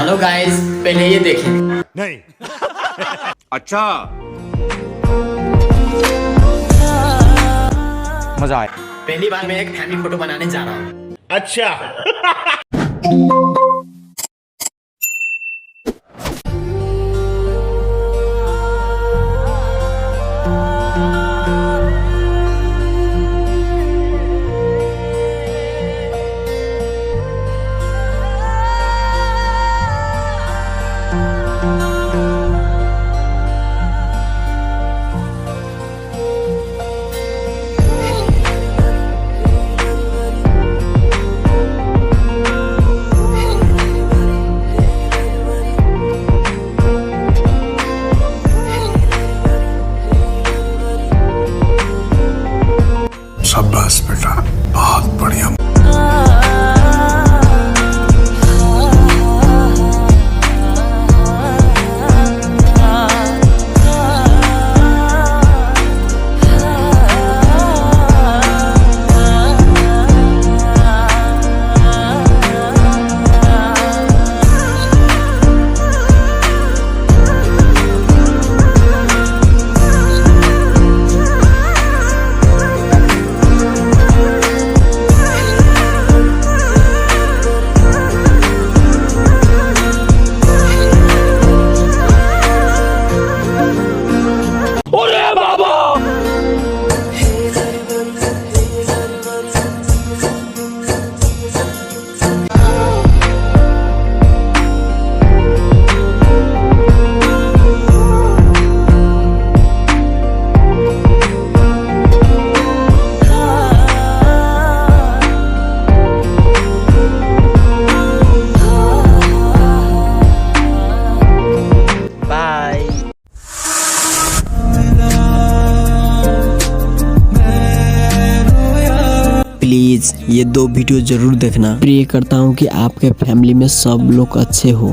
Hello guys, पहले ये देखें। नहीं। अच्छा, मजा आया। पहली बार मैं एक फैमिली फोटो बनाने जा रहा हूँ। अच्छा। शाबाश बेटा, बहुत बढ़िया। प्लीज़ ये 2 वीडियो ज़रूर देखना। प्रे करता हूँ कि आपके फैमिली में सब लोग अच्छे हो।